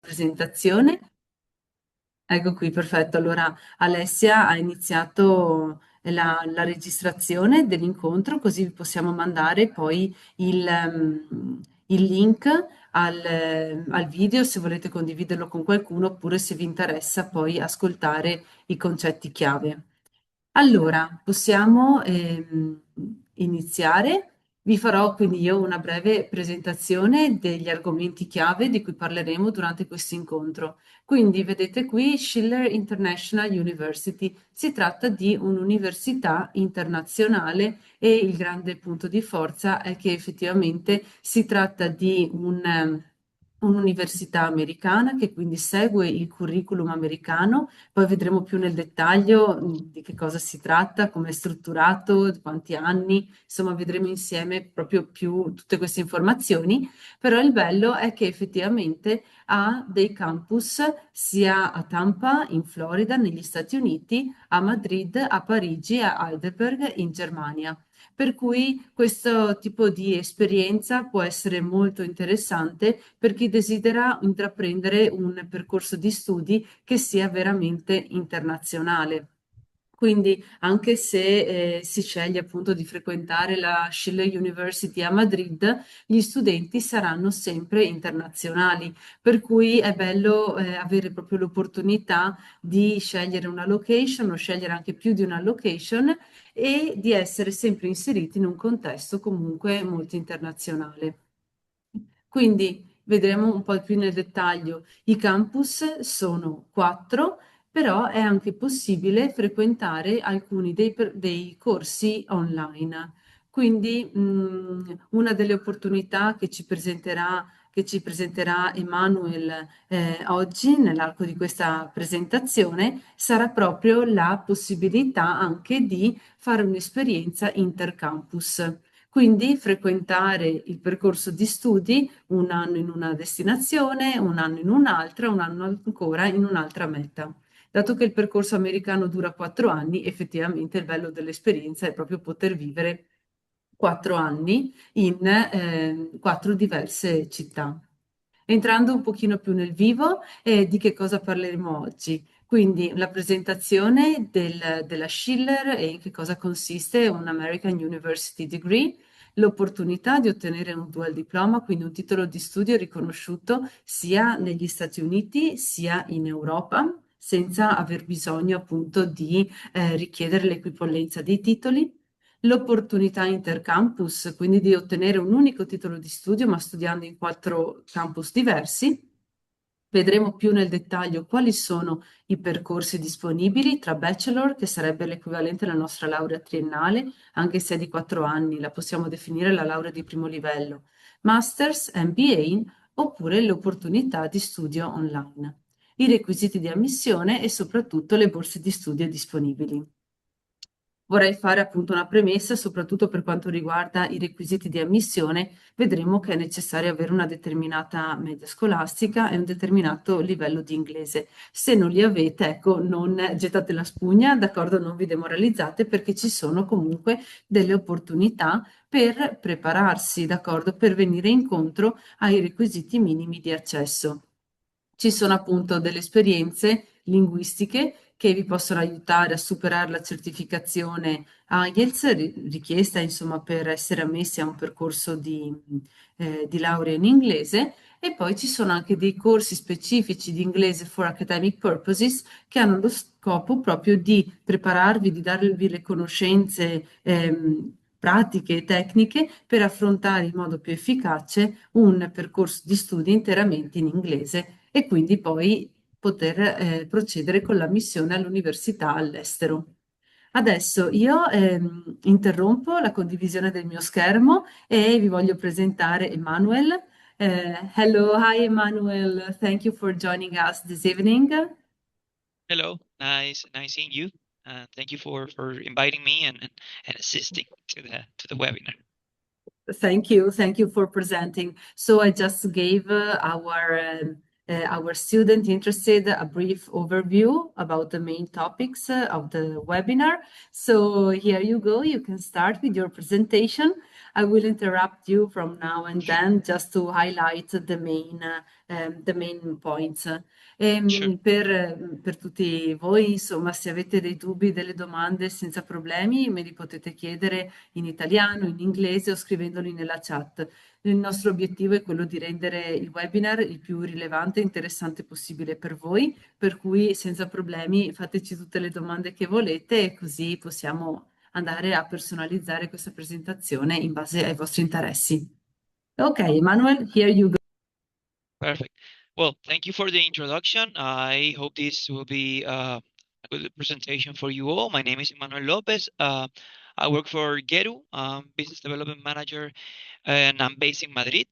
presentazione. Ecco qui, perfetto. Allora Alessia ha iniziato la registrazione dell'incontro, così vi possiamo mandare poi il link al video se volete condividerlo con qualcuno oppure se vi interessa poi ascoltare i concetti chiave. Allora, possiamo iniziare. Vi farò quindi io una breve presentazione degli argomenti chiave di cui parleremo durante questo incontro. Quindi vedete qui Schiller International University. Si tratta di un'università internazionale e il grande punto di forza è che effettivamente si tratta di un'università americana che quindi segue il curriculum americano. Poi vedremo più nel dettaglio di che cosa si tratta, come è strutturato, di quanti anni, insomma vedremo insieme proprio più tutte queste informazioni, però il bello è che effettivamente ha dei campus sia a Tampa in Florida negli Stati Uniti, a Madrid, a Parigi e a Heidelberg in Germania. Per cui questo tipo di esperienza può essere molto interessante per chi desidera intraprendere un percorso di studi che sia veramente internazionale. Quindi anche se si sceglie appunto di frequentare la Schiller University a Madrid, gli studenti saranno sempre internazionali, per cui è bello avere proprio l'opportunità di scegliere una location o scegliere anche più di una location e di essere sempre inseriti in un contesto comunque molto internazionale. Quindi vedremo un po' più nel dettaglio. I campus sono quattro, però è anche possibile frequentare alcuni dei corsi online. Quindi una delle opportunità che ci presenterà Emanuel oggi nell'arco di questa presentazione sarà proprio la possibilità anche di fare un'esperienza intercampus. Quindi frequentare il percorso di studi un anno in una destinazione, un anno in un'altra, un anno ancora in un'altra meta. Dato che il percorso americano dura 4 anni, effettivamente il bello dell'esperienza è proprio poter vivere 4 anni in quattro diverse città. Entrando un pochino più nel vivo, di che cosa parleremo oggi? Quindi la presentazione della Schiller e in che cosa consiste un American University Degree, l'opportunità di ottenere un dual diploma, quindi un titolo di studio riconosciuto sia negli Stati Uniti sia in Europa, senza aver bisogno appunto di richiedere l'equipollenza dei titoli. L'opportunità intercampus, quindi di ottenere un unico titolo di studio, ma studiando in 4 campus diversi. Vedremo più nel dettaglio quali sono i percorsi disponibili tra bachelor, che sarebbe l'equivalente alla nostra laurea triennale, anche se è di 4 anni, la possiamo definire la laurea di primo livello, masters, MBA, oppure l'opportunità di studio online, i requisiti di ammissione e soprattutto le borse di studio disponibili. Vorrei fare appunto una premessa, soprattutto per quanto riguarda i requisiti di ammissione, vedremo che è necessario avere una determinata media scolastica e un determinato livello di inglese. Se non li avete, ecco, non gettate la spugna, d'accordo, non vi demoralizzate perché ci sono comunque delle opportunità per prepararsi, d'accordo, per venire incontro ai requisiti minimi di accesso. Ci sono appunto delle esperienze linguistiche che vi possono aiutare a superare la certificazione IELTS richiesta insomma per essere ammessi a un percorso di laurea in inglese e poi ci sono anche dei corsi specifici di inglese for academic purposes che hanno lo scopo proprio di prepararvi, di darvi le conoscenze pratiche e tecniche per affrontare in modo più efficace un percorso di studi interamente in inglese e quindi poi poter procedere con l'ammissione all'università all'estero. Adesso io interrompo la condivisione del mio schermo e vi voglio presentare Emanuel. Hello, hi Emanuel. Thank you for joining us this evening. Hello, nice seeing you. Thank you for inviting me and assisting to the webinar. Thank you for presenting. So I just gave our student interested a brief overview about the main topics of the webinar. So here you go. You can start with your presentation. I will interrupt you from now and Sure, then just to highlight the main points. sure, Per tutti voi, insomma, se avete dei dubbi, delle domande senza problemi, me li potete chiedere in italiano, in inglese o scrivendoli nella chat. Il nostro obiettivo è quello di rendere il webinar il più rilevante e interessante possibile per voi, per cui senza problemi fateci tutte le domande che volete e così possiamo andare a personalizzare questa presentazione in base ai vostri interessi. Ok, Manuel, here you go. perfect. Well, thank you for the introduction. I hope this will be a good presentation for you all. My name is Emmanuel Lopez. I work for Geru, Business Development Manager, and I'm based in Madrid.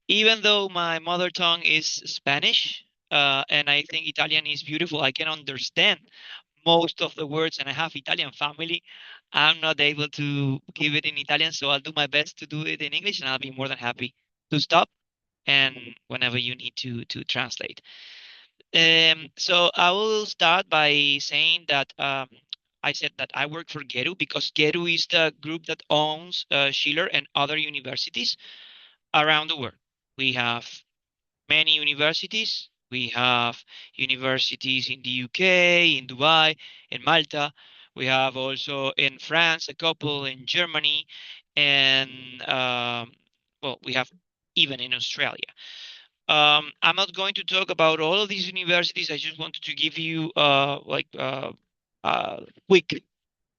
Even though my mother tongue is Spanish, and I think Italian is beautiful, I can understand most of the words, and I have Italian family. I'm not able to give it in Italian, so I'll do my best to do it in English, and I'll be more than happy to stop and whenever you need to translate. So I will start by saying that I said that I work for Geru because Geru is the group that owns Schiller and other universities around the world. We have many universities. We have universities in the UK, in Dubai, in Malta. We have also in France a couple, in Germany, and well, we have even in Australia. I'm not going to talk about all of these universities. I just wanted to give you a quick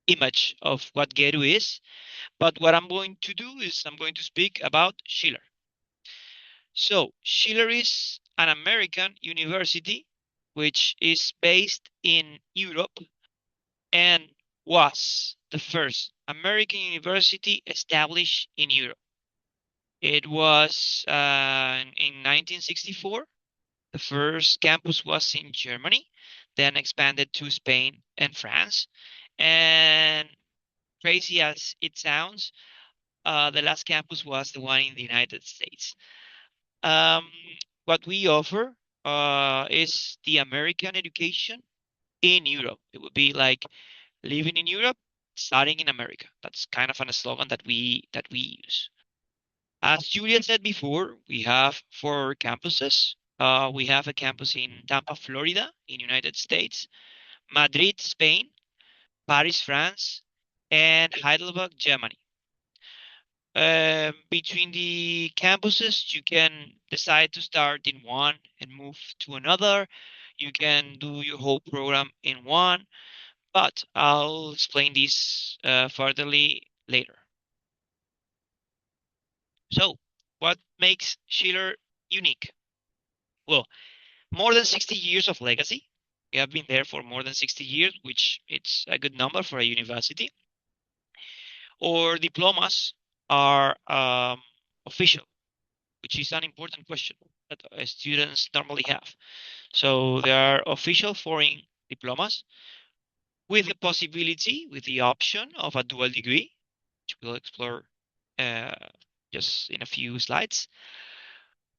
image of what Geru is. But what I'm going to do is I'm going to speak about Schiller. So Schiller is an American university which is based in Europe and was the first American university established in Europe. It was in 1964. The first campus was in Germany, then expanded to Spain and France. And crazy as it sounds, the last campus was the one in the United States. Um, what we offer is the American education in Europe. It would be like living in Europe, studying in America. That's kind of a slogan that we use. As Julia said before, we have 4 campuses. We have a campus in Tampa, Florida, in United States, Madrid, Spain, Paris, France, and Heidelberg, Germany. Between the campuses, you can decide to start in one and move to another. You can do your whole program in one, but I'll explain this furtherly later. So, what makes Schiller unique? Well, more than 60 years of legacy. We have been there for more than 60 years, which it's a good number for a university. Or diplomas are official, which is an important question that students normally have. So there are official foreign diplomas with the possibility, with the option of a dual degree, which we'll explore just in a few slides.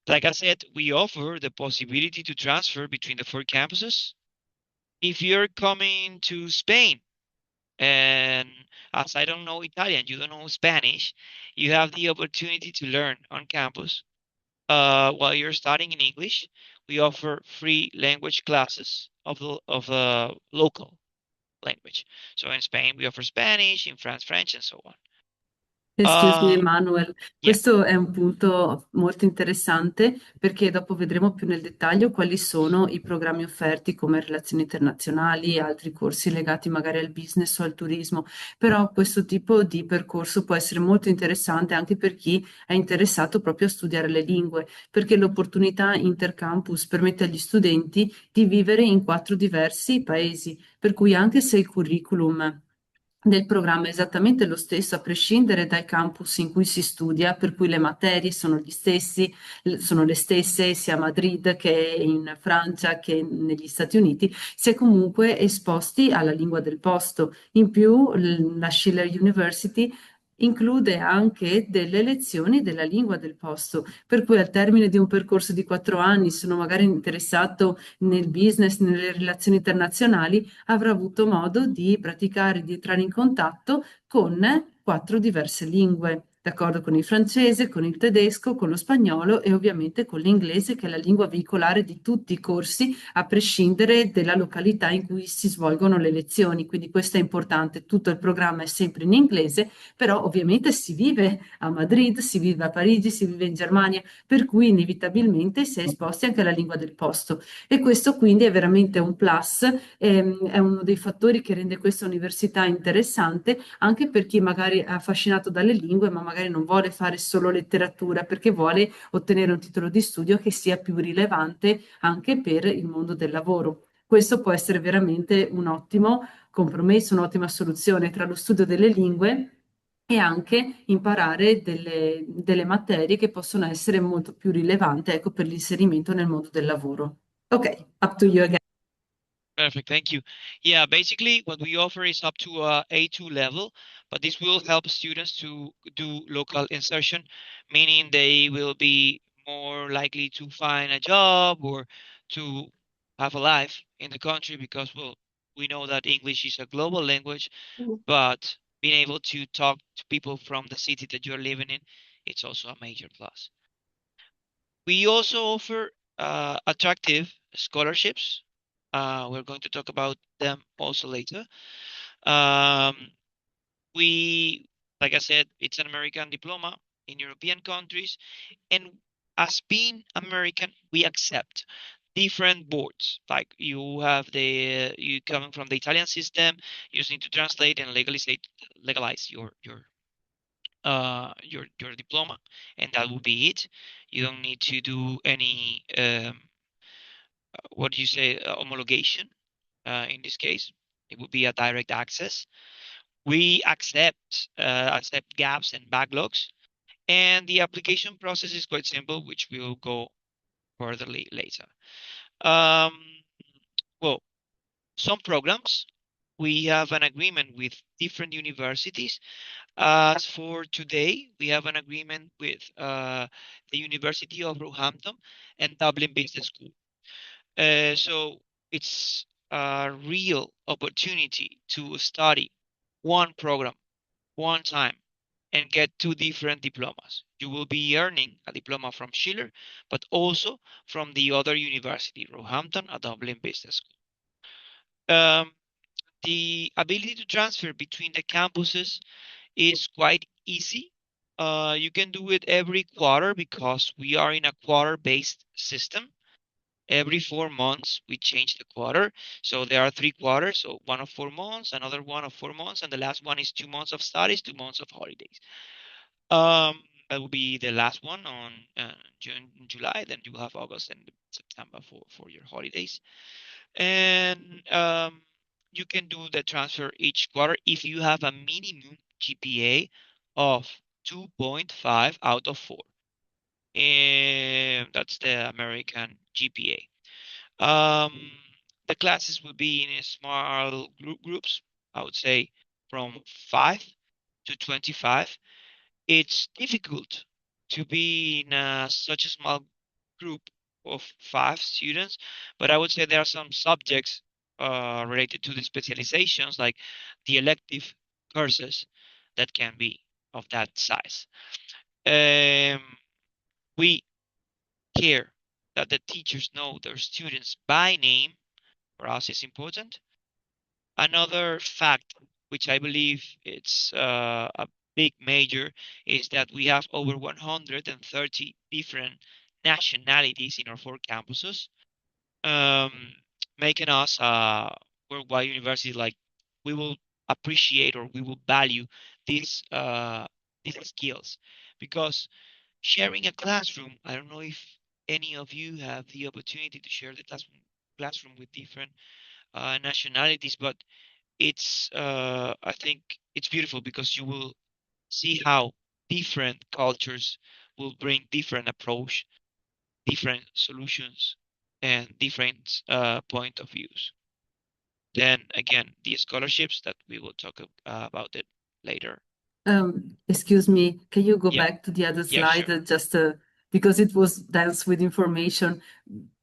Like I said, we offer the possibility to transfer between the 4 campuses. If you're coming to Spain, and as I don't know Italian, you don't know Spanish, you have the opportunity to learn on campus. While you're studying in English, we offer free language classes of the local language. So in Spain, we offer Spanish, in France, French, and so on. Excuse me, Manuel, Yeah, questo è un punto molto interessante perché dopo vedremo più nel dettaglio quali sono i programmi offerti come relazioni internazionali, altri corsi legati magari al business o al turismo, però questo tipo di percorso può essere molto interessante anche per chi è interessato proprio a studiare le lingue, perché l'opportunità intercampus permette agli studenti di vivere in 4 diversi paesi, per cui anche se il curriculum del programma è esattamente lo stesso a prescindere dal campus in cui si studia, per cui le materie sono le stesse sia a Madrid che in Francia che negli Stati Uniti, si è comunque esposti alla lingua del posto. In più, la Schiller University include anche delle lezioni della lingua del posto, per cui al termine di un percorso di 4 anni, sono magari interessato nel business, nelle relazioni internazionali, avrà avuto modo di praticare, di entrare in contatto con 4 diverse lingue. d'accordo con il francese, con il tedesco, con lo spagnolo e ovviamente con l'inglese, che è la lingua veicolare di tutti i corsi, a prescindere dalla località in cui si svolgono le lezioni. Quindi questo è importante, tutto il programma è sempre in inglese, però ovviamente si vive a Madrid, si vive a Parigi, si vive in Germania, per cui inevitabilmente si è esposti anche alla lingua del posto. E questo quindi è veramente un plus, è uno dei fattori che rende questa università interessante anche per chi magari è affascinato dalle lingue, ma magari non vuole fare solo letteratura perché vuole ottenere un titolo di studio che sia più rilevante anche per il mondo del lavoro. Questo può essere veramente un ottimo compromesso, un'ottima soluzione tra lo studio delle lingue e anche imparare delle materie che possono essere molto più rilevanti, ecco, per l'inserimento nel mondo del lavoro. Ok, up to you again. Perfect, thank you. Yeah, basically what we offer is up to A2 level, but this will help students to do local insertion, meaning they will be more likely to find a job or to have a life in the country because, well, we know that English is a global language, but being able to talk to people from the city that you're living in, it's also a major plus. We also offer attractive scholarships. We're going to talk about them also later. Um, like I said, it's an American diploma in European countries. And as being American, we accept different boards. Like you coming from the Italian system, you just need to translate and legalize your diploma, and that will be it. You don't need to do any what do you say homologation. In this case, it would be a direct access. We accept gaps and backlogs, and the application process is quite simple, which we will go furtherly later. Um, well, some programs we have an agreement with different universities. As for today, we have an agreement with the University of Roehampton and Dublin Business School. So it's a real opportunity to study one program, one time, and get two different diplomas. You will be earning a diploma from Schiller, but also from the other university, Roehampton and Dublin Business School. The ability to transfer between the campuses is quite easy. You can do it every quarter because we are in a quarter-based system. Every 4 months, we change the quarter. So there are 3 quarters, so one of 4 months, another one of 4 months, and the last one is 2 months of studies, 2 months of holidays. That will be the last one on June, July. Then you will have August and September for your holidays. And you can do the transfer each quarter if you have a minimum GPA of 2.5 out of 4. And that's the American GPA. The classes will be in small groups, I would say from 5 to 25. It's difficult to be in such a small group of 5 students, but I would say there are some subjects related to the specializations, like the elective courses, that can be of that size. We care that the teachers know their students by name. For us, it's important. Another fact, which I believe it's a big major, is that we have over 130 different nationalities in our 4 campuses, making us a worldwide university. Like, we will appreciate or we will value these skills, because sharing a classroom, I don't know if any of you have the opportunity to share the classroom with different nationalities, but it's I think it's beautiful because you will see how different cultures will bring different approach, different solutions, and different point of views. Then again, the scholarships that we will talk about it later. Excuse me, can you go Yeah, back to the other yeah, slide sure. just because it was dense with information?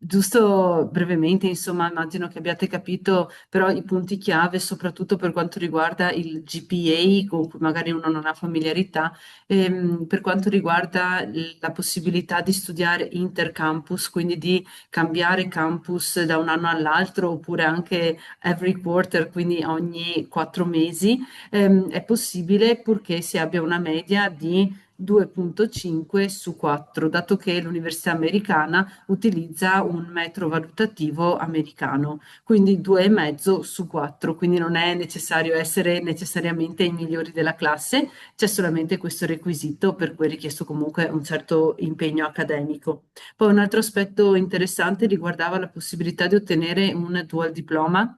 Giusto brevemente, insomma, immagino che abbiate capito però i punti chiave, soprattutto per quanto riguarda il GPA, con cui magari uno non ha familiarità, per quanto riguarda la possibilità di studiare intercampus, quindi di cambiare campus da un anno all'altro, oppure anche every quarter, quindi ogni 4 mesi, è possibile purché si abbia una media di 2,5 su 4, dato che l'Università Americana utilizza un metro valutativo americano, quindi 2,5 su 4, quindi non è necessario essere necessariamente i migliori della classe, c'è solamente questo requisito per cui è richiesto comunque un certo impegno accademico. Poi un altro aspetto interessante riguardava la possibilità di ottenere un dual diploma.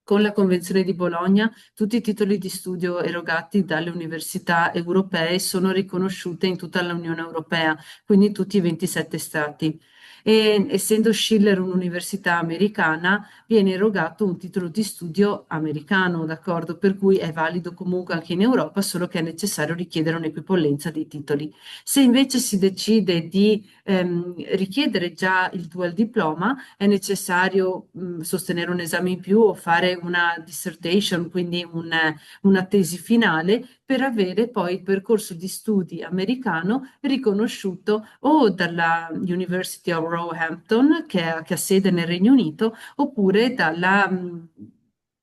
Con la Convenzione di Bologna, tutti i titoli di studio erogati dalle università europee sono riconosciuti in tutta l'Unione Europea, quindi in tutti i 27 stati. E essendo Schiller un'università americana, viene erogato un titolo di studio americano, d'accordo? Per cui è valido comunque anche in Europa, solo che è necessario richiedere un'equipollenza dei titoli. Se invece si decide di richiedere già il dual diploma, è necessario sostenere un esame in più o fare una dissertation, quindi una tesi finale per avere poi il percorso di studi americano riconosciuto o dalla University of Roehampton, che ha sede nel Regno Unito, oppure dalla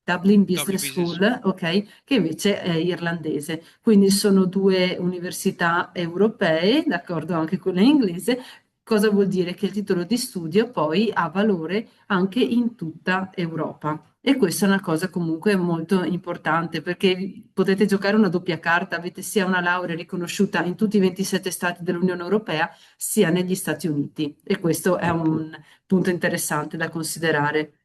Dublin W Business business. School, ok, che invece è irlandese. Quindi sono due università europee, d'accordo anche quella in inglese. Cosa vuol dire? Che il titolo di studio poi ha valore anche in tutta Europa. E questa è una cosa comunque molto importante perché potete giocare una doppia carta, avete sia una laurea riconosciuta in tutti i 27 stati dell'Unione Europea, sia negli Stati Uniti. E questo è un punto interessante da considerare.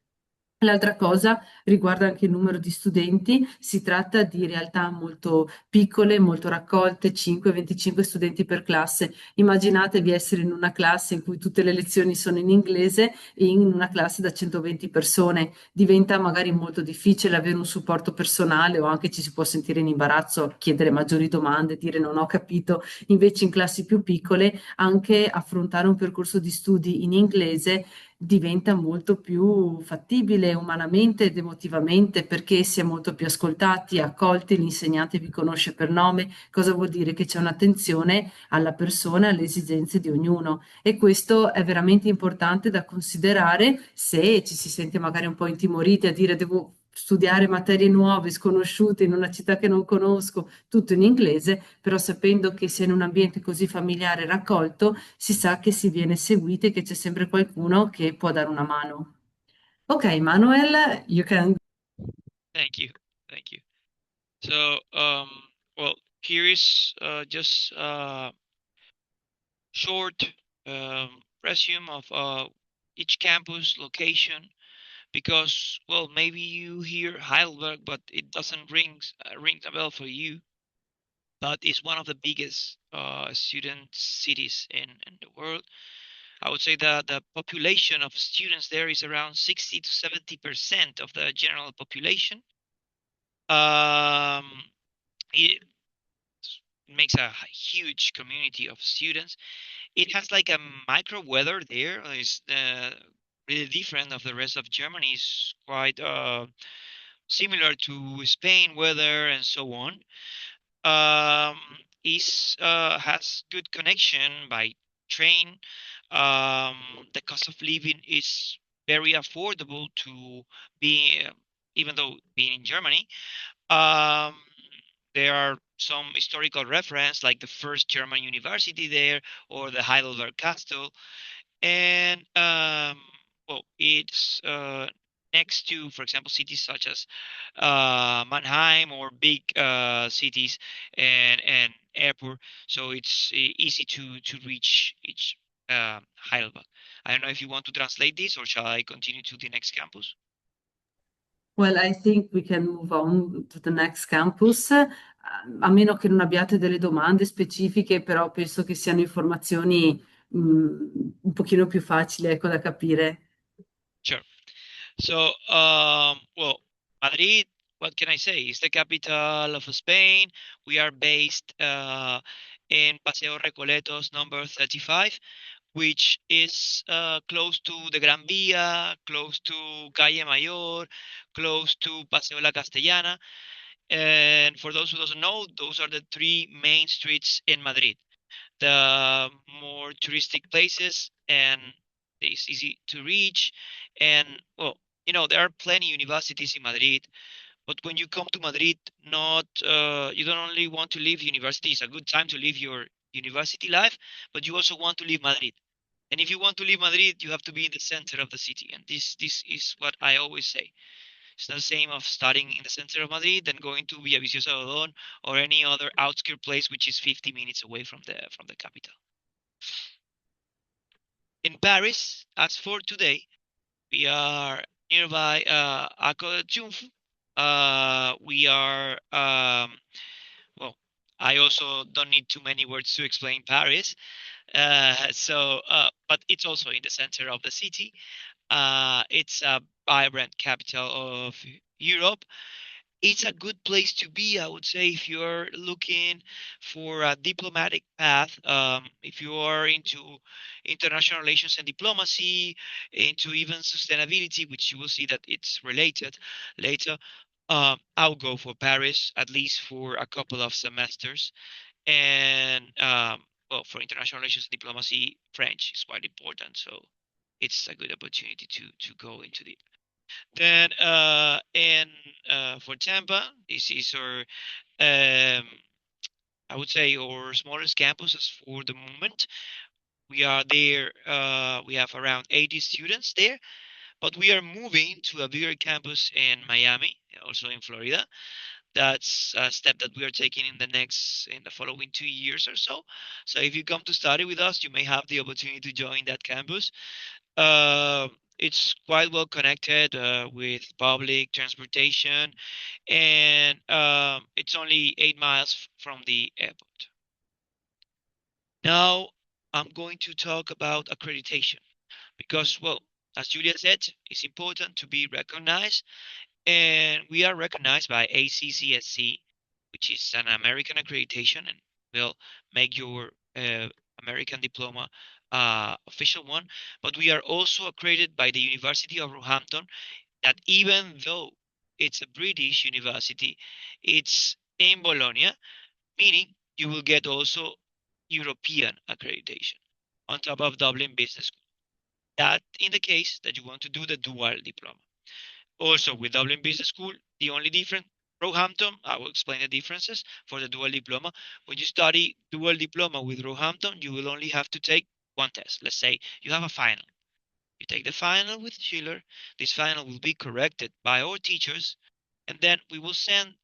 L'altra cosa riguarda anche il numero di studenti, si tratta di realtà molto piccole, molto raccolte, 5-25 studenti per classe. Immaginatevi essere in una classe in cui tutte le lezioni sono in inglese e in una classe da 120 persone. Diventa magari molto difficile avere un supporto personale o anche ci si può sentire in imbarazzo a chiedere maggiori domande, dire non ho capito. Invece in classi più piccole anche affrontare un percorso di studi in inglese diventa molto più fattibile umanamente ed emotivamente perché si è molto più ascoltati, accolti, l'insegnante vi conosce per nome, cosa vuol dire che c'è un'attenzione alla persona, alle esigenze di ognuno e questo è veramente importante da considerare se ci si sente magari un po' intimoriti a dire devo studiare materie nuove, sconosciute in una città che non conosco, tutto in inglese, però sapendo che sia in un ambiente così familiare e raccolto, si sa che si viene seguiti e che c'è sempre qualcuno che può dare una mano. Ok, Manuel, you can. Thank you. Thank you. So, well, here is just short resume of each campus location because, well, maybe you hear Heidelberg, but it doesn't ring a bell for you. But it's one of the biggest student cities in the world. I would say that the population of students there is around 60 to 70% of the general population. Um, it makes a huge community of students. It has like a micro weather there. It's really different of the rest of Germany. It's quite similar to Spain weather and so on. Um, is has good connection by train. Um, the cost of living is very affordable to be, even though being in Germany. Um, there are some historical reference, like the first German university there, or the Heidelberg Castle, and well, it's next to, for example, cities such as Mannheim or big cities and airport, so it's easy to reach each Heidelberg. I don't know if you want to translate this or shall I continue to the next campus? Well, I think we can move on to the next campus, a meno che non abbiate delle domande specifiche, però penso che siano informazioni un pochino più facili, ecco, da capire. Sure. So, well, Madrid, what can I say? It's the capital of Spain. We are based in Paseo Recoletos number 35. which is close to the Gran Via, close to Calle Mayor, close to Paseo La Castellana. And for those who doesn't know, those are the three main streets in Madrid, the more touristic places, and it's easy to reach. And well, there are plenty universities in Madrid, but when you come to Madrid, not you don't only want to leave university. It's a good time to live your university life, but you also want to leave Madrid. And if you want to leave Madrid, you have to be in the center of the city. And this is what I always say. It's not the same of starting in the center of Madrid than going to Villaviciosa Odon or any other outskirt place which is 50 minutes away from the capital. In Paris, as for today, we are nearby Arc de Triomphe. We are well. I also don't need too many words to explain Paris. But it's also in the center of the city. It's a vibrant capital of Europe. It's a good place to be, I would say, if you're looking for a diplomatic path, if you are into international relations and diplomacy, into even sustainability, which you will see that it's related later. I'll go for Paris at least for a couple of semesters. And well, for international relations and diplomacy, French is quite important, so it's a good opportunity to go into the then and for Tampa, this is our I would say our smallest campus as for the moment. We are there. We have around 80 students there, but we are moving to a bigger campus in Miami, also in Florida. That's a step that we are taking in the following 2 years or so. So if you come to study with us, you may have the opportunity to join that campus. Uh, it's quite well connected with public transportation, and it's only 8 miles from the airport. Now, I'm going to talk about accreditation because, well, as Julia said, it's important to be recognized, and we are recognized by ACCSC, which is an American accreditation and will make your American diploma official one. But we are also accredited by the University of Roehampton, that even though it's a British university, it's in Bologna, meaning you will get also European accreditation on top of Dublin Business School. That in the case that you want to do the dual diploma. Also, with Dublin Business School, the only difference, Roehampton, I will explain the differences for the dual diploma. When you study dual diploma with Roehampton, you will only have to take one test. Let's say you have a final. You take the final with Schiller. This final will be corrected by our teachers, and then we will send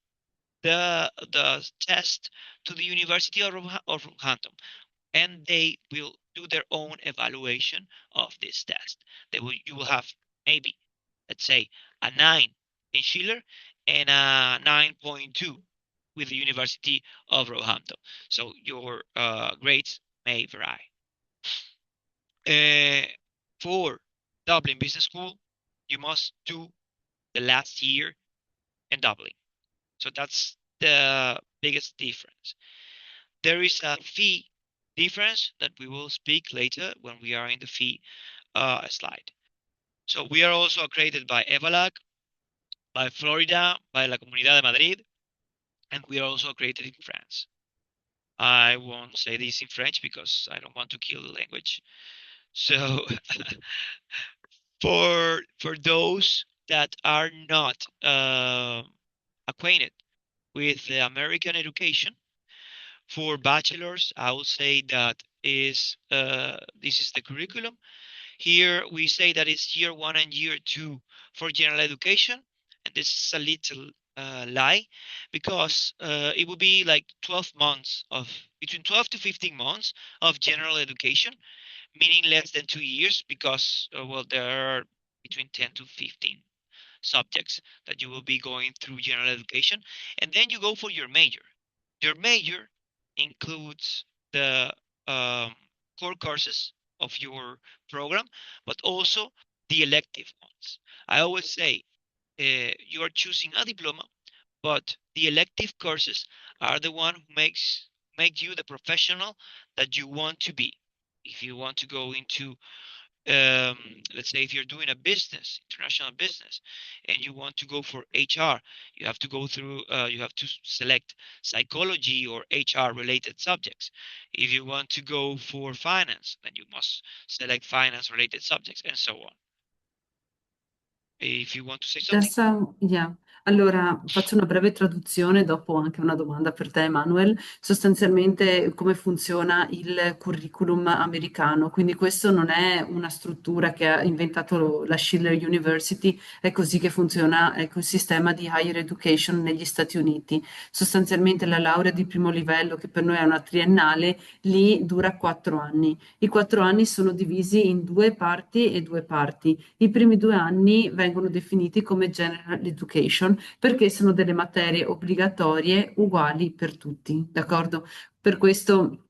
the test to the University of Roehampton, and they will do their own evaluation of this test. You will have maybe, let's say, a 9 in Schiller and a 9.2 with the University of Roehampton. So your grades may vary. For Dublin Business School, you must do the last year in Dublin. So that's the biggest difference. There is a fee difference that we will speak later when we are in the fee slide. So we are also accredited by EVALAC, by Florida, by la Comunidad de Madrid, and we are also accredited in France. I won't say this in French because I don't want to kill the language. So for those that are not acquainted with the American education, for bachelors, I will say that this is the curriculum. Here we say that it's year 1 and year 2 for general education, and this is a little lie because it would be like 12 months of between 12 to 15 months of general education, meaning less than 2 years because well, there are between 10 to 15 subjects that you will be going through general education, and then you go for your major. Your major includes the core courses of your program, but also the elective ones. I always say you are choosing a diploma, but the elective courses are the one who make you the professional that you want to be. if you want to go into let's say if you're doing a business, international business, and you want to go for HR, you have to go through, you have to select psychology or HR related subjects. If you want to go for finance, then you must select finance related subjects, and so on. If you want to say something. Yeah. Allora, faccio una breve traduzione, dopo anche una domanda per te, Emanuel. Sostanzialmente come funziona il curriculum americano. Quindi questo non è una struttura che ha inventato la Schiller University, è così che funziona, ecco, il sistema di higher education negli Stati Uniti. Sostanzialmente la laurea di primo livello, che per noi è una triennale, lì dura 4 anni. I 4 anni sono divisi in due parti e due parti. I primi 2 anni vengono definiti come General Education perché sono delle materie obbligatorie uguali per tutti, d'accordo? Per questo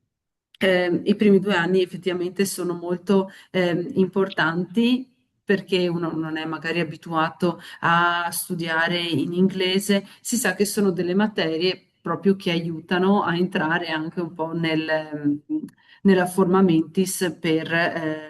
i primi 2 anni effettivamente sono molto importanti perché uno non è magari abituato a studiare in inglese, si sa che sono delle materie proprio che aiutano a entrare anche un po' nella forma mentis per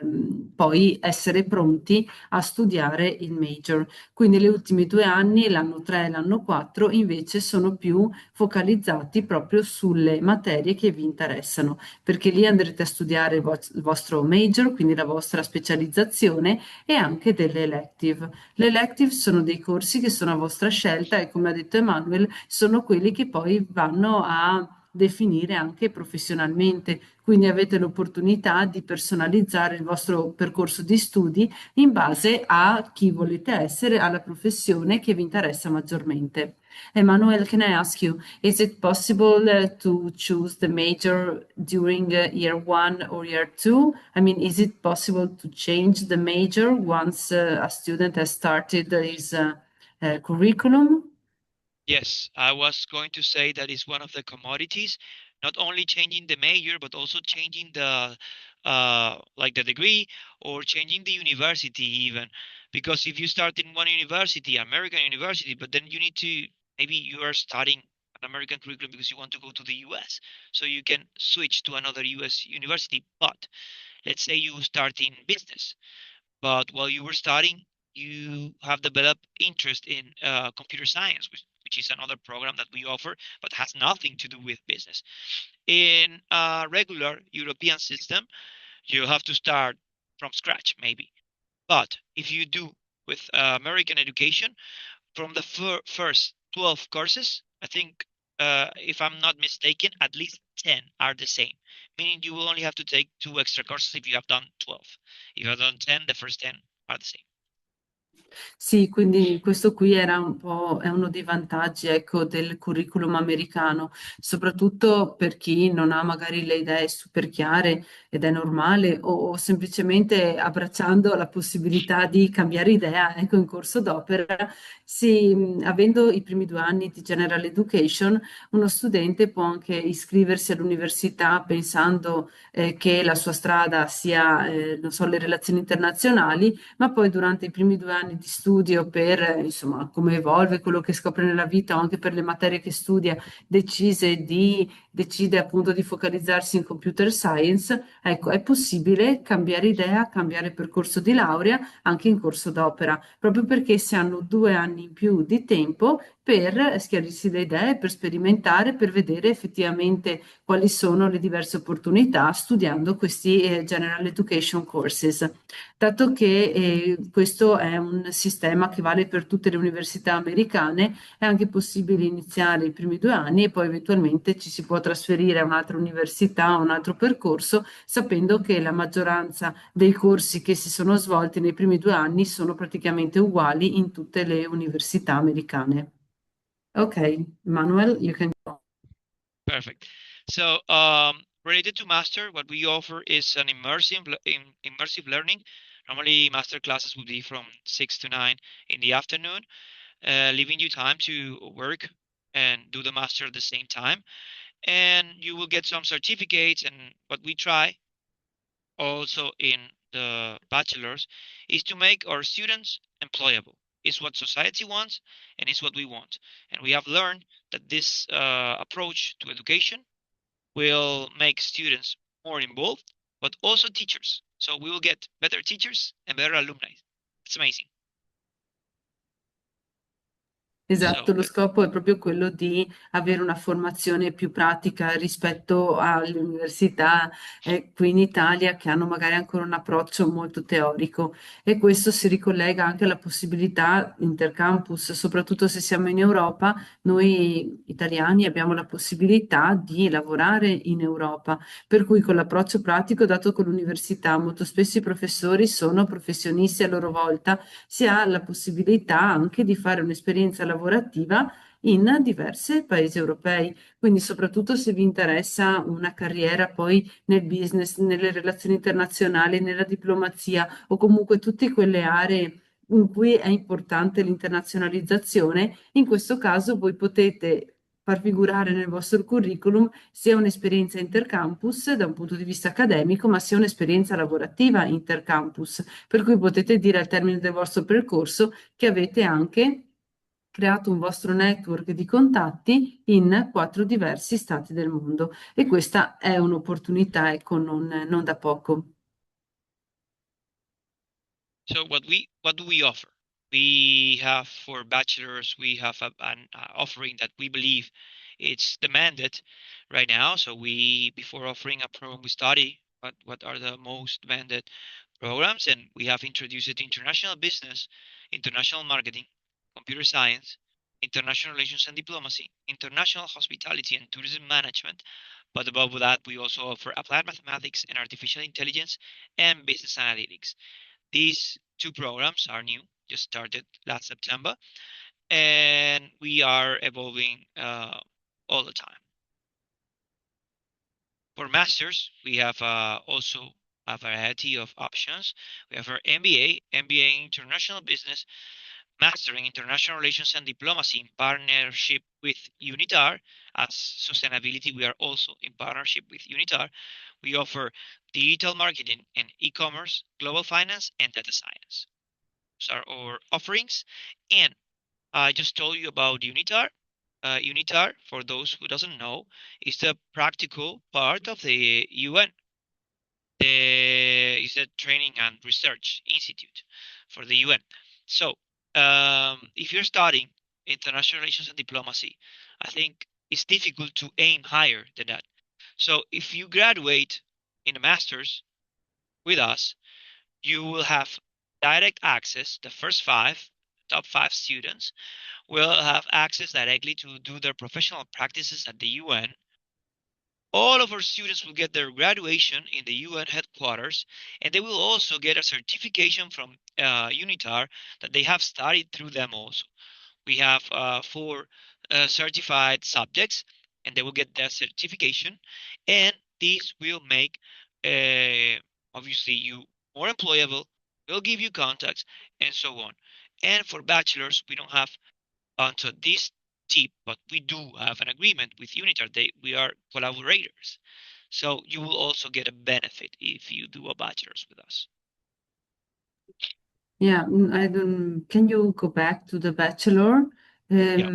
poi essere pronti a studiare il major. Quindi gli ultimi 2 anni, l'anno 3 e l'anno 4, invece sono più focalizzati proprio sulle materie che vi interessano, perché lì andrete a studiare il vostro major, quindi la vostra specializzazione e anche delle elective. Le elective sono dei corsi che sono a vostra scelta e come ha detto Emanuel, sono quelli che poi vanno a definire anche professionalmente, quindi avete l'opportunità di personalizzare il vostro percorso di studi in base a chi volete essere, alla professione che vi interessa maggiormente. Emmanuel, can I ask you, is it possible to choose the major during year 1 or year 2? I mean, is it possible to change the major once a student has started his curriculum? Yes, I was going to say that is one of the commodities, not only changing the major, but also changing the like the degree or changing the university even. Because if you start in one university, American university, but then you need to, maybe you are studying an American curriculum because you want to go to the US. So you can switch to another US university. But let's say you start in business, but while you were studying, you have developed interest in computer science, which is another program that we offer, but has nothing to do with business. In a regular European system, you have to start from scratch, maybe. But if you do with American education, from the first 12 courses, I think, if I'm not mistaken, at least 10 are the same, meaning you will only have to take 2 extra courses if you have done 12. If you have done 10, the first 10 are the same. Sì, quindi questo qui era un po', è uno dei vantaggi, ecco, del curriculum americano, soprattutto per chi non ha magari le idee super chiare ed è normale, o semplicemente abbracciando la possibilità di cambiare idea, ecco, in corso d'opera, avendo i primi 2 anni di General Education, uno studente può anche iscriversi all'università pensando che la sua strada sia, non so, le relazioni internazionali, ma poi durante i primi 2 anni di studio per, insomma, come evolve quello che scopre nella vita o anche per le materie che studia, decide appunto di focalizzarsi in computer science, ecco, è possibile cambiare idea, cambiare percorso di laurea anche in corso d'opera, proprio perché si hanno 2 anni in più di tempo per schiarirsi le idee, per sperimentare, per vedere effettivamente quali sono le diverse opportunità studiando questi General Education Courses. Dato che questo è un sistema che vale per tutte le università americane, è anche possibile iniziare i primi 2 anni e poi eventualmente ci si può trasferire a un'altra università, a un altro percorso, sapendo che la maggioranza dei corsi che si sono svolti nei primi 2 anni sono praticamente uguali in tutte le università americane. Ok, Manuel, you can go. Perfect. So, related to master, what we offer is an immersive learning. Normally, master classes would be from 6 to 9 in the afternoon, leaving you time to work and do the master at the same time. And you will get some certificates. And what we try also in the bachelor's is to make our students employable. It's what society wants and it's what we want. And we have learned that this approach to education will make students more involved, but also teachers. So we will get better teachers and better alumni. It's amazing. Esatto, So lo scopo è proprio quello di avere una formazione più pratica rispetto alle università qui in Italia che hanno magari ancora un approccio molto teorico e questo si ricollega anche alla possibilità intercampus, soprattutto se siamo in Europa, noi italiani abbiamo la possibilità di lavorare in Europa, per cui con l'approccio pratico dato con l'università, molto spesso i professori sono professionisti a loro volta si ha la possibilità anche di fare un'esperienza lavorativa in diversi paesi europei. Quindi, soprattutto se vi interessa una carriera poi nel business, nelle relazioni internazionali, nella diplomazia o comunque tutte quelle aree in cui è importante l'internazionalizzazione, in questo caso voi potete far figurare nel vostro curriculum sia un'esperienza intercampus da un punto di vista accademico, ma sia un'esperienza lavorativa intercampus per cui potete dire al termine del vostro percorso che avete anche creato un vostro network di contatti in 4 diversi stati del mondo e questa è un'opportunità, ecco, non da poco. So what do we offer? We have for bachelors, we have an offering that we believe it's demanded right now. So we, before offering a program, we study what are the most demanded programs, and we have introduced international business, international marketing, computer science, international relations and diplomacy, international hospitality and tourism management. But above that, we also offer applied mathematics and artificial intelligence and business analytics. These 2 programs are new, just started last September, and we are evolving all the time. For masters, we have also a variety of options. We have our MBA in International Business, Master in International Relations and Diplomacy in partnership with UNITAR. As sustainability, we are also in partnership with UNITAR. We offer digital marketing and e-commerce, global finance, and data science. Those are our offerings. And I just told you about UNITAR. UNITAR, for those who doesn't know, is the practical part of the UN. Is the Training and Research Institute for the UN. So if you're studying international relations and diplomacy, I think it's difficult to aim higher than that. So if you graduate in a master's with us, you will have direct access. The first top 5 students will have access directly to do their professional practices at the UN. All of our students will get their graduation in the UN headquarters, and they will also get a certification from UNITAR that they have studied through them also. We have 4 certified subjects, and they will get that certification, and this will make obviously you more employable, will give you contacts, and so on. And for bachelors, we don't have until this tip, but we do have an agreement with UNITAR. We are collaborators. So you will also get a benefit if you do a bachelor's with us. Yeah, can you go back to the bachelor? Yeah.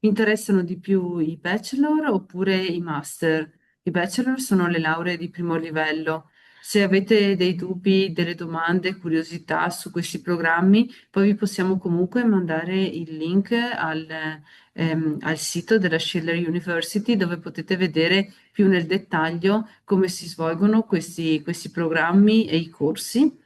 Vi interessano di più i bachelor oppure i master? I bachelor sono le lauree di primo livello. Se avete dei dubbi, delle domande, curiosità su questi programmi, poi vi possiamo comunque mandare il link al sito della Schiller University dove potete vedere più nel dettaglio come si svolgono questi programmi e i corsi.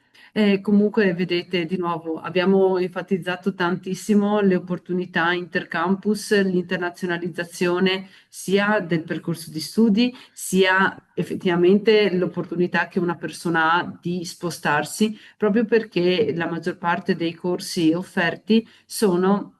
Comunque, vedete, di nuovo, abbiamo enfatizzato tantissimo le opportunità intercampus, l'internazionalizzazione sia del percorso di studi, sia effettivamente l'opportunità che una persona ha di spostarsi, proprio perché la maggior parte dei corsi offerti sono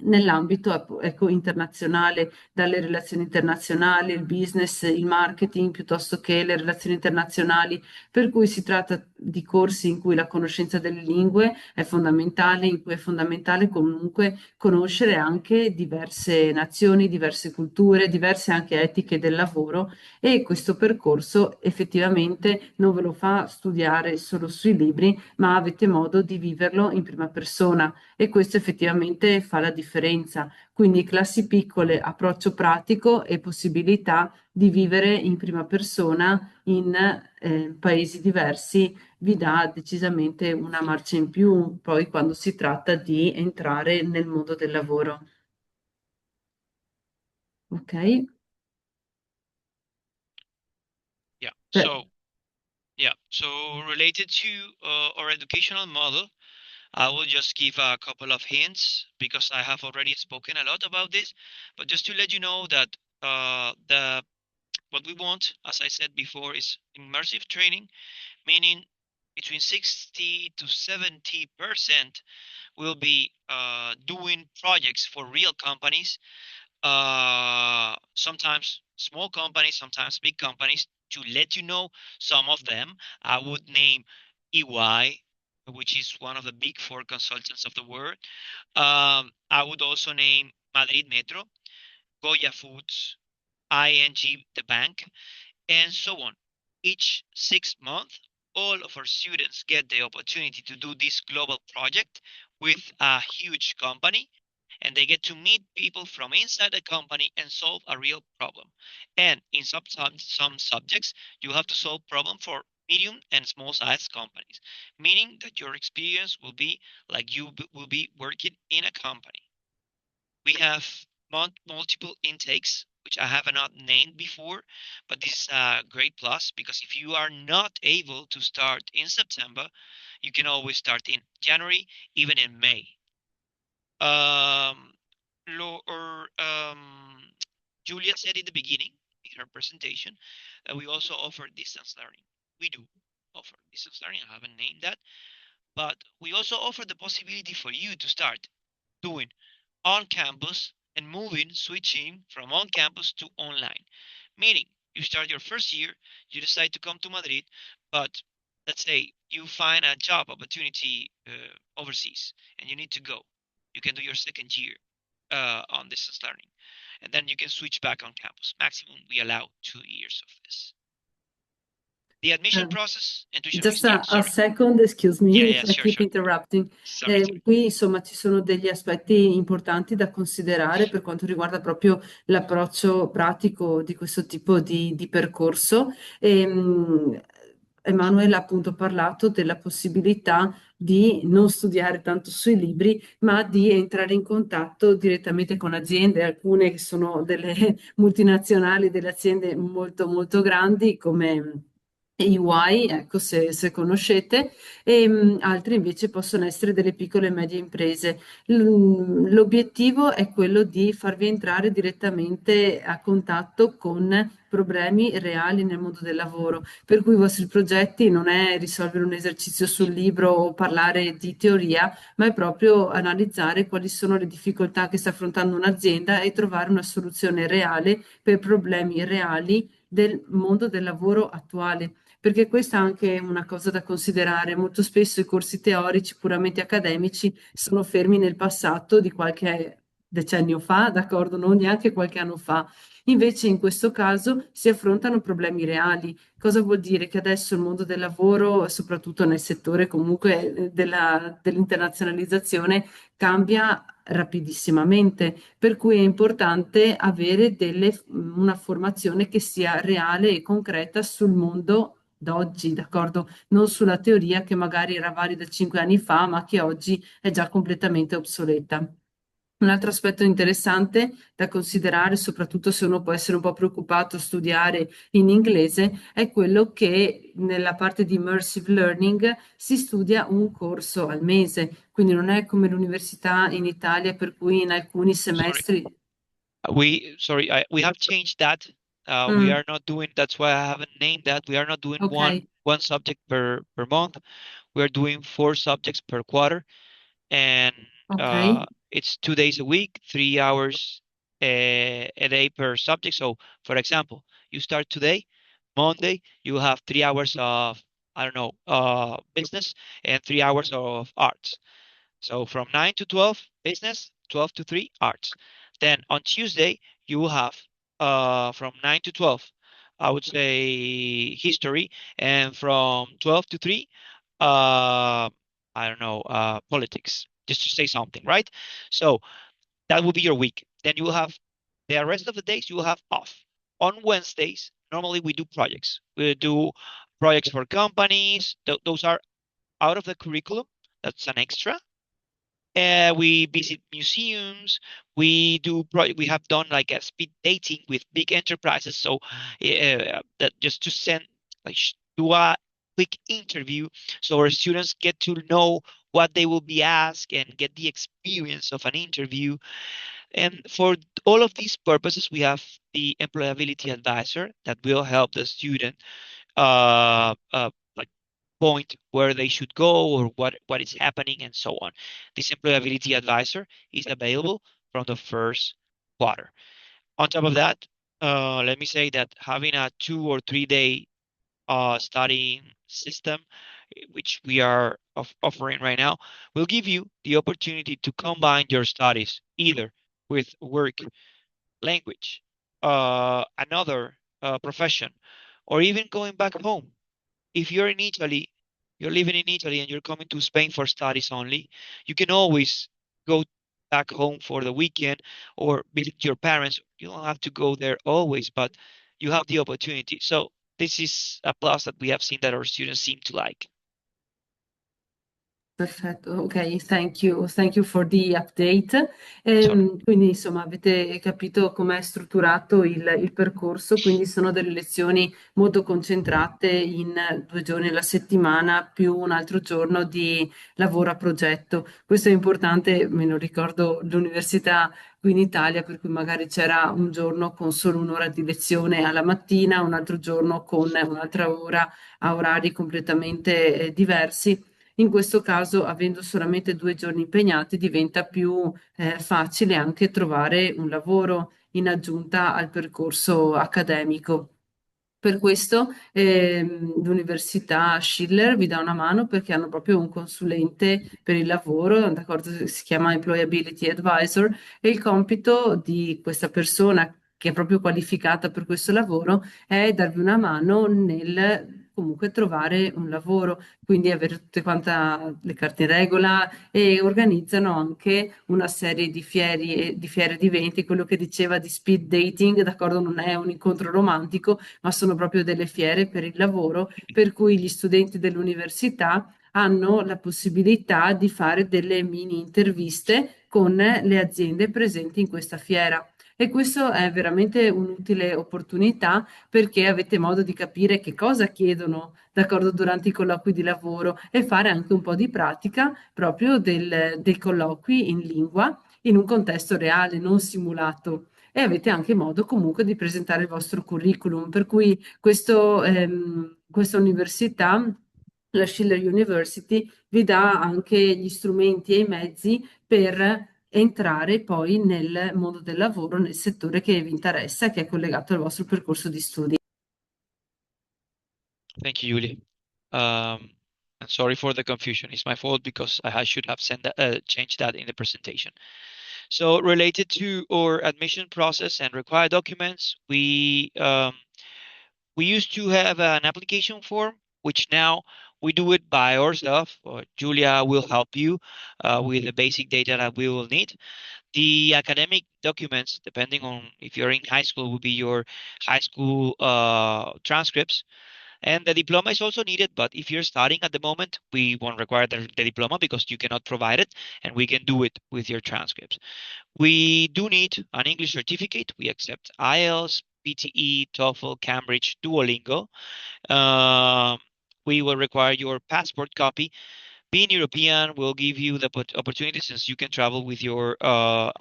nell'ambito ecco, internazionale, dalle relazioni internazionali, il business, il marketing, piuttosto che le relazioni internazionali, per cui si tratta di corsi in cui la conoscenza delle lingue è fondamentale, in cui è fondamentale comunque conoscere anche diverse nazioni, diverse culture, diverse anche etiche del lavoro e questo percorso effettivamente non ve lo fa studiare solo sui libri, ma avete modo di viverlo in prima persona e questo effettivamente fa la differenza. Quindi classi piccole, approccio pratico e possibilità di vivere in prima persona in paesi diversi vi dà decisamente una marcia in più poi quando si tratta di entrare nel mondo del lavoro. Ok? Yeah. Beh, So related to our educational model, I will just give a couple of hints because I have already spoken a lot about this. But just to let you know that the what we want, as I said before, is immersive training, meaning between 60 to 70% will be doing projects for real companies, sometimes small companies, sometimes big companies. To let you know some of them, I would name EY, which is one of the big four consultants of the world. I would also name Madrid Metro, Goya Foods, ING, the bank, and so on. Each 6 months, all of our students get the opportunity to do this global project with a huge company, and they get to meet people from inside the company and solve a real problem. And in some subjects, you have to solve problem for medium and small sized companies, meaning that your experience will be like you will be working in a company. We have multiple intakes, which I have not named before, but this is a great plus because if you are not able to start in September, you can always start in January, even in May. Um, Julia said in the beginning in her presentation that we also offer distance learning. We do offer distance learning. I haven't named that, but we also offer the possibility for you to start doing on campus and switching from on campus to online. Meaning, you start your first year, you decide to come to Madrid, but let's say you find a job opportunity overseas and you need to go. You can do your second year on distance learning, and then you can switch back on campus. Maximum, we allow 2 years of this. The admission process and tuition fees. just Yeah, a sorry. second, excuse Yeah, me yeah, if I sure, keep sure. interrupting. Sorry, sorry. Qui insomma ci sono degli aspetti importanti da considerare per quanto riguarda proprio l'approccio pratico di questo tipo di percorso. Emanuele ha appunto parlato della possibilità di non studiare tanto sui libri, ma di entrare in contatto direttamente con aziende, alcune che sono delle multinazionali, delle aziende molto molto grandi come EY, ecco se conoscete, e altri invece possono essere delle piccole e medie imprese. L'obiettivo è quello di farvi entrare direttamente a contatto con problemi reali nel mondo del lavoro, per cui i vostri progetti non è risolvere un esercizio sul libro o parlare di teoria, ma è proprio analizzare quali sono le difficoltà che sta affrontando un'azienda e trovare una soluzione reale per problemi reali del mondo del lavoro attuale. Perché questa è anche una cosa da considerare. Molto spesso i corsi teorici puramente accademici sono fermi nel passato di qualche decennio fa, d'accordo, non neanche qualche anno fa. Invece in questo caso si affrontano problemi reali. Cosa vuol dire? Che adesso il mondo del lavoro, soprattutto nel settore comunque dell'internazionalizzazione, cambia rapidissimamente, per cui è importante avere una formazione che sia reale e concreta sul mondo d'oggi, d'accordo? Non sulla teoria che magari era valida 5 anni fa, ma che oggi è già completamente obsoleta. Un altro aspetto interessante da considerare, soprattutto se uno può essere un po' preoccupato a studiare in inglese, è quello che nella parte di immersive learning si studia un corso al mese, quindi non è come l'università in Italia per cui in alcuni Sorry. semestri. We have changed that. We Mm, are not doing. That's why I haven't named that. We are not doing ok, one subject per month. We are doing 4 subjects per quarter, and ok, it's 2 days a week, 3 hours a day per subject. So, for example, you start today, Monday, you have 3 hours of I don't know business and 3 hours of arts. So from 9 to 12, business, 12 to 3, arts. Then on Tuesday, you will have from 9 to 12, I would say history, and from 12 to 3, I don't know, politics, just to say something, right? So that will be your week. then you will have the rest of the days you will have off. On Wednesdays, normally we do projects. We do projects for companies. Those are out of the curriculum. That's an extra. We visit museums. We have done like a speed dating with big enterprises. So that just to send like do a quick interview so our students get to know what they will be asked and get the experience of an interview. And for all of these purposes, we have the employability advisor that will help the student like point where they should go or what is happening and so on. This employability advisor is available from the first quarter. On top of that, let me say that having a 2 or 3 day studying system, which we are offering right now, will give you the opportunity to combine your studies either with work, language, another profession, or even going back home. If you're in Italy, you're living in Italy and you're coming to Spain for studies only, you can always go back home for the weekend or visit your parents. You don't have to go there always, but you have the opportunity. So this is a plus that we have seen that our students seem to like. Perfetto, ok, thank you for the update. Sorry. Quindi insomma avete capito com'è strutturato il percorso, quindi sono delle lezioni molto concentrate in 2 giorni alla settimana più un altro giorno di lavoro a progetto. Questo è importante, me lo ricordo l'università qui in Italia, per cui magari c'era un giorno con solo un'ora di lezione alla mattina, un altro giorno con un'altra ora a orari completamente diversi. In questo caso, avendo solamente 2 giorni impegnati, diventa più facile anche trovare un lavoro in aggiunta al percorso accademico. Per questo l'Università Schiller vi dà una mano perché hanno proprio un consulente per il lavoro, d'accordo? Si chiama Employability Advisor e il compito di questa persona che è proprio qualificata per questo lavoro è darvi una mano nel comunque trovare un lavoro, quindi avere tutte quante le carte in regola e organizzano anche una serie di fiere di eventi, quello che diceva di speed dating, d'accordo, non è un incontro romantico, ma sono proprio delle fiere per il lavoro, per cui gli studenti dell'università hanno la possibilità di fare delle mini interviste con le aziende presenti in questa fiera. E questo è veramente un'utile opportunità perché avete modo di capire che cosa chiedono, d'accordo, durante i colloqui di lavoro e fare anche un po' di pratica proprio dei colloqui in lingua in un contesto reale, non simulato. E avete anche modo comunque di presentare il vostro curriculum, per cui questa università, la Schiller University, vi dà anche gli strumenti e i mezzi per entrare poi nel mondo del lavoro, nel settore che vi interessa, che è collegato al vostro percorso di studi. Thank you, Julie. And sorry for the confusion. It's my fault because I should have changed that in the presentation. So related to our admission process and required documents, we used to have an application form, which now we do it by ourselves. Julia will help you with the basic data that we will need. The academic documents, depending on if you're in high school, will be your high school transcripts. And the diploma is also needed, but if you're studying at the moment, we won't require the diploma because you cannot provide it, and we can do it with your transcripts. We do need an English certificate. We accept IELTS, PTE, TOEFL, Cambridge, Duolingo. We will require your passport copy. Being European will give you the opportunity since you can travel with your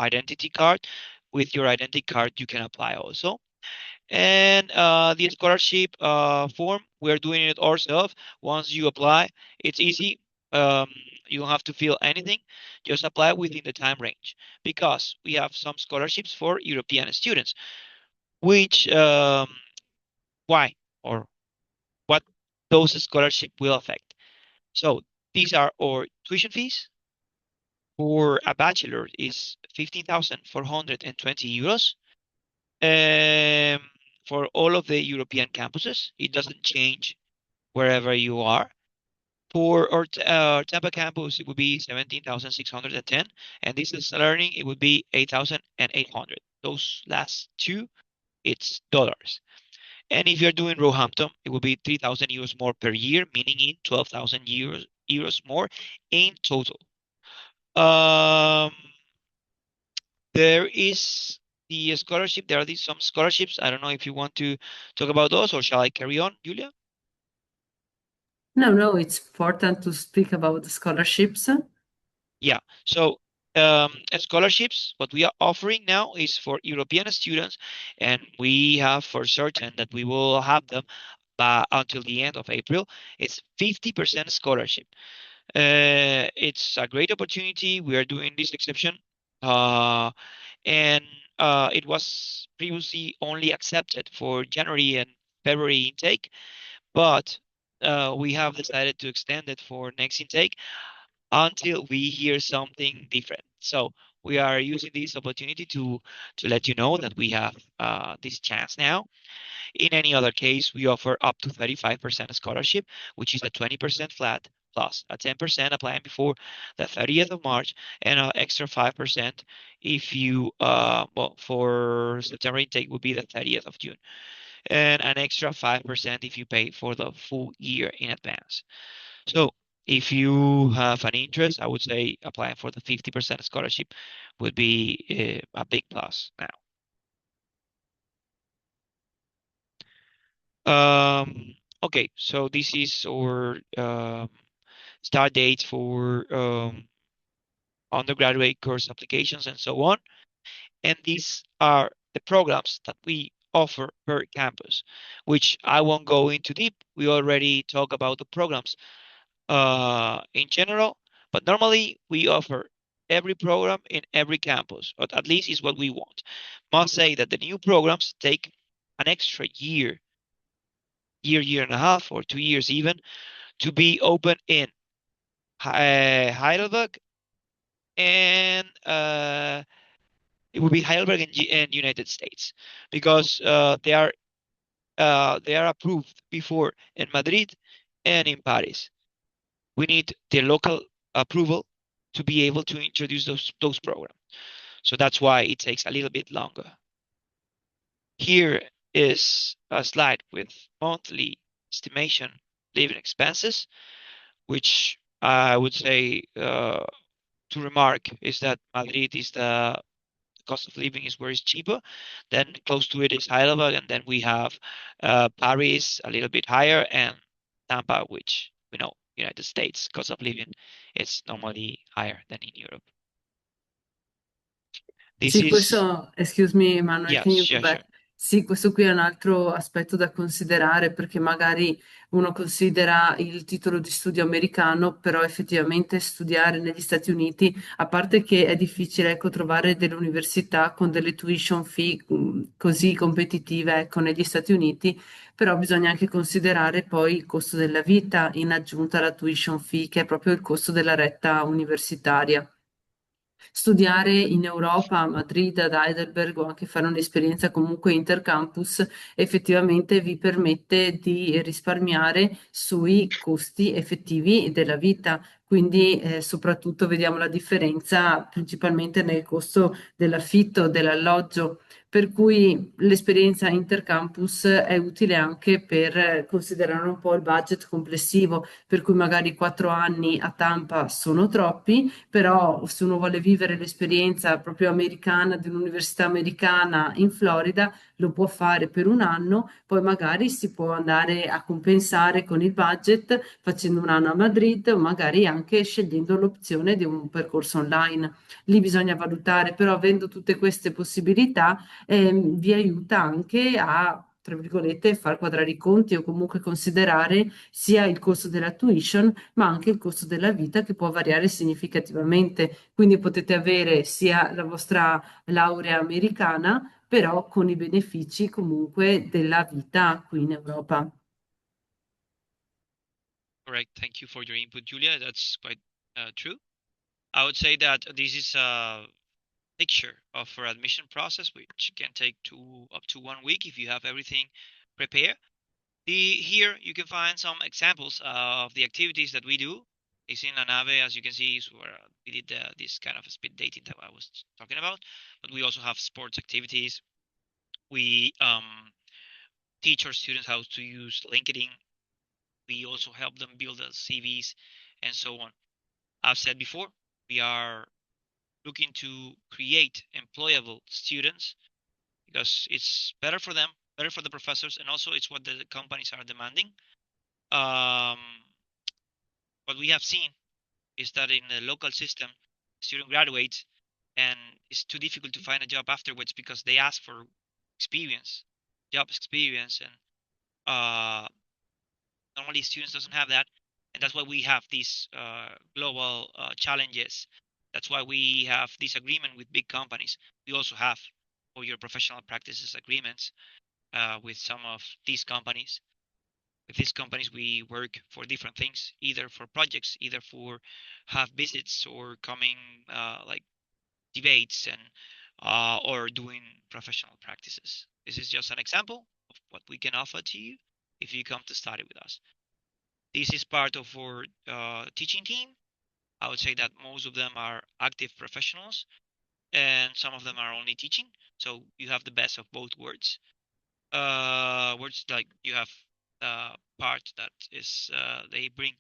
identity card. With your identity card, you can apply also. And the scholarship form, we're doing it ourselves. Once you apply, it's easy. You don't have to fill anything. Just apply within the time range because we have some scholarships for European students. Which why or what those scholarships will affect. So these are our tuition fees. For a bachelor is 15,420 euros. For all of the European campuses, it doesn't change wherever you are. For our Tampa campus, it would be 17,610, and distance learning, it would be 8,800. Those last two, it's dollars. And if you're doing Roehampton, it will be 3,000 euros more per year, meaning in 12,000 euros more in total. Um, there is the scholarship. There are some scholarships. I don't know if you want to talk about those, or shall I carry on, Julia? No, no, it's important to speak about the scholarships. Yeah. So scholarships, what we are offering now is for European students, and we have for certain that we will have them until the end of April. It's 50% scholarship. It's a great opportunity. We are doing this exception, uh, and it was previously only accepted for January and February intake, but we have decided to extend it for next intake until we hear something different. So we are using this opportunity to let you know that we have this chance now. In any other case, we offer up to 35% scholarship, which is a 20% flat plus a 10% applying before the 30th of March and an extra 5% if you, well, for September intake would be the 30th of June, and an extra 5% if you pay for the full year in advance. So if you have an interest, I would say applying for the 50% scholarship would be a big plus now. Okay, so this is our start dates for undergraduate course applications and so on. And these are the programs that we offer per campus, which I won't go into deep. We already talk about the programs in general, but normally we offer every program in every campus, or at least is what we want. Must say that the new programs take an extra year and a half, or 2 years even, to be open in Heidelberg and it would be Heidelberg and United States, because they are approved before in Madrid and in Paris. We need the local approval to be able to introduce those programs. So that's why it takes a little bit longer. Here is a slide with monthly estimation living expenses, which I would say to remark is that Madrid is the cost of living is where it's cheaper. Then close to it is Heidelberg, and then we have Paris a little bit higher, and Tampa, which we know United States cost of living is normally higher than in Europe. This Sì, is questo, excuse me, Emanuel, can you yes, go yeah, sure. back? Sì, questo qui è un altro aspetto da considerare perché magari uno considera il titolo di studio americano, però effettivamente studiare negli Stati Uniti, a parte che è difficile, ecco, trovare delle università con delle tuition fee così competitive, ecco, negli Stati Uniti, però bisogna anche considerare poi il costo della vita in aggiunta alla tuition fee, che è proprio il costo della retta universitaria. Studiare in Europa, a Madrid, ad Heidelberg o anche fare un'esperienza comunque intercampus effettivamente vi permette di risparmiare sui costi effettivi della vita. Quindi soprattutto vediamo la differenza principalmente nel costo dell'affitto, dell'alloggio, per cui l'esperienza intercampus è utile anche per considerare un po' il budget complessivo, per cui magari 4 anni a Tampa sono troppi, però se uno vuole vivere l'esperienza proprio americana di un'università americana in Florida, lo può fare per un anno, poi magari si può andare a compensare con il budget facendo un anno a Madrid o magari anche scegliendo l'opzione di un percorso online. Lì bisogna valutare, però avendo tutte queste possibilità, vi aiuta anche a tra virgolette, far quadrare i conti o comunque considerare sia il costo della tuition, ma anche il costo della vita che può variare significativamente. Quindi potete avere sia la vostra laurea americana, però con i benefici comunque della vita qui in Europa. Correct. Thank you for your input, Julia. That's quite true. I would say that this is a picture of our admission process, which can take up to 1 week if you have everything prepared. Here you can find some examples of the activities that we do. It's in a nave, as you can see, is where we did this kind of speed dating that I was talking about. But we also have sports activities. We teach our students how to use LinkedIn. We also help them build their CVs and so on. I've said before, we are looking to create employable students because it's better for them, better for the professors, and also it's what the companies are demanding. Um, what we have seen is that in the local system, student graduates and it's too difficult to find a job afterwards because they ask for experience, job experience, and normally students doesn't have that, and that's why we have these global challenges. That's why we have this agreement with big companies. We also have for your professional practices agreements with some of these companies. With these companies, we work for different things, either for projects, either for have visits or coming like debates and or doing professional practices. This is just an example of what we can offer to you if you come to study with us. This is part of our teaching team. I would say that most of them are active professionals and some of them are only teaching. So you have the best of both worlds. Words like you have part that is they bring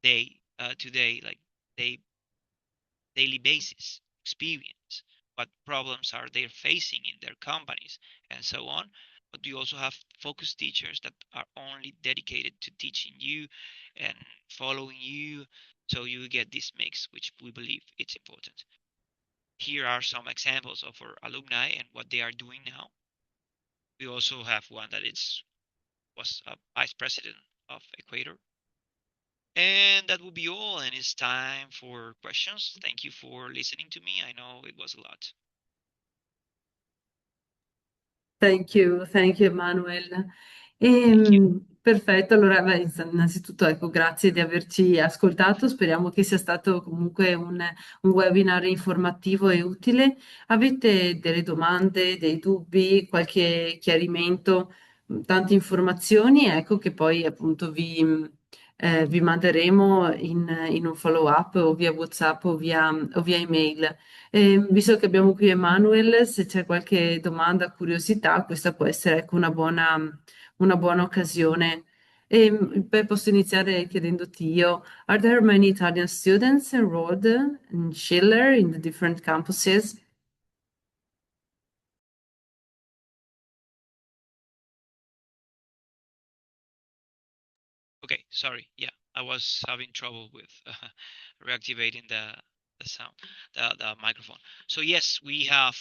day to day, like they daily basis experience, what problems are they facing in their companies, and so on. But you also have focus teachers that are only dedicated to teaching you and following you, so you get this mix, which we believe it's important. Here are some examples of our alumni and what they are doing now. We also have one that was a vice president of Equator. And that will be all. And it's time for questions. Thank you for listening to me. I know it was a lot. Thank you Emanuel. Thank you. Perfetto, allora beh, innanzitutto ecco, grazie di averci ascoltato, speriamo che sia stato comunque un webinar informativo e utile. Avete delle domande, dei dubbi, qualche chiarimento, tante informazioni, ecco che poi appunto vi manderemo in un follow up o via WhatsApp o via email. Visto che abbiamo qui Emanuel, se c'è qualche domanda, curiosità, questa può essere ecco, una buona occasione. Beh, posso iniziare chiedendoti io, are there many Italian students enrolled in Schiller in the different campuses? Okay, sorry. Yeah, I was having trouble with reactivating the sound, the microphone. So yes, we have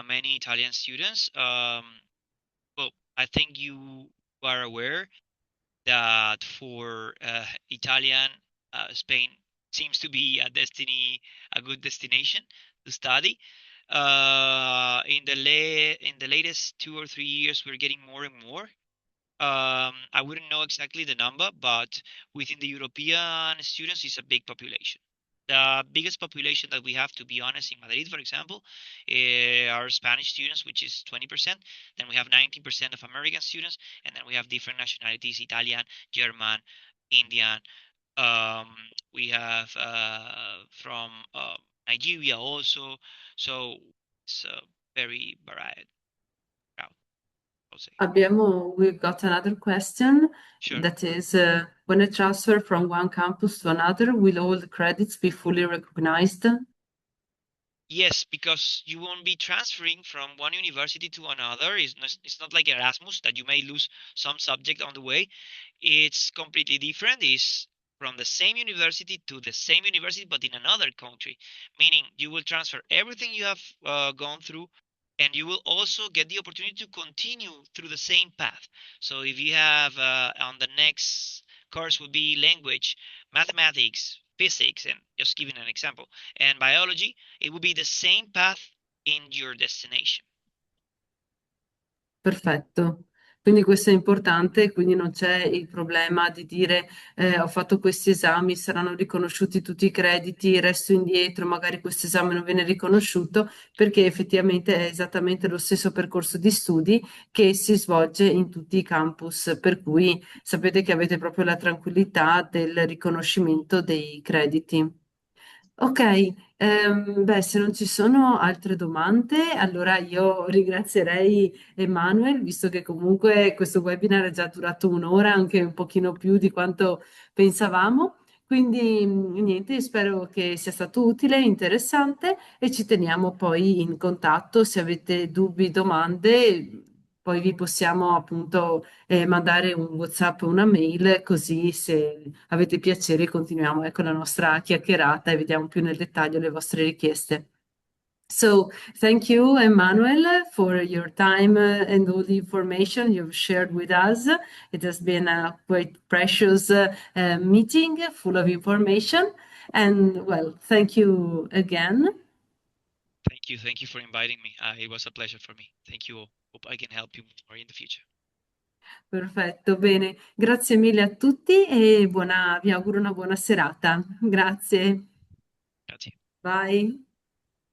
many Italian students. Well, I think you are aware that for Italian, Spain seems to be a good destination to study. In the latest 2 or 3 years, we're getting more and more. I wouldn't know exactly the number, but within the European students is a big population. The biggest population that we have, to be honest, in Madrid, for example, are Spanish students, which is 20%. Then we have 19% of American students, and then we have different nationalities: Italian, German, Indian. Um, we have from Nigeria also. So it's a very varied crowd, I would say. We've got another question Sure. that is, when I transfer from one campus to another, will all the credits be fully recognized? Yes, because you won't be transferring from one university to another. It's not like Erasmus that you may lose some subject on the way. It's completely different. It's from the same university to the same university, but in another country, meaning you will transfer everything you have gone through, and you will also get the opportunity to continue through the same path. So if you have on the next course would be language, mathematics, physics, and just giving an example, and biology, it will be the same path in your destination. Perfetto, Quindi questo è importante, quindi non c'è il problema di dire ho fatto questi esami, saranno riconosciuti tutti i crediti, resto indietro, magari questo esame non viene riconosciuto, perché effettivamente è esattamente lo stesso percorso di studi che si svolge in tutti i campus, per cui sapete che avete proprio la tranquillità del riconoscimento dei crediti. Ok, beh, se non ci sono altre domande, allora io ringrazierei Emanuel, visto che comunque questo webinar è già durato un'ora, anche un pochino più di quanto pensavamo. Quindi niente, spero che sia stato utile, interessante e ci teniamo poi in contatto. Se avete dubbi, domande, poi vi possiamo appunto mandare un WhatsApp o una mail, così se avete piacere continuiamo con la nostra chiacchierata e vediamo più nel dettaglio le vostre richieste. So, thank you, Emmanuel, for your time and all the information you've shared with us. It has been a quite precious meeting full of information. And, well, thank you again. Thank you for inviting me. It was a pleasure for me. Thank you all. Hope I can help you more in the future. Perfetto, bene. Grazie mille a tutti e vi auguro una buona serata. Grazie. Grazie. Bye.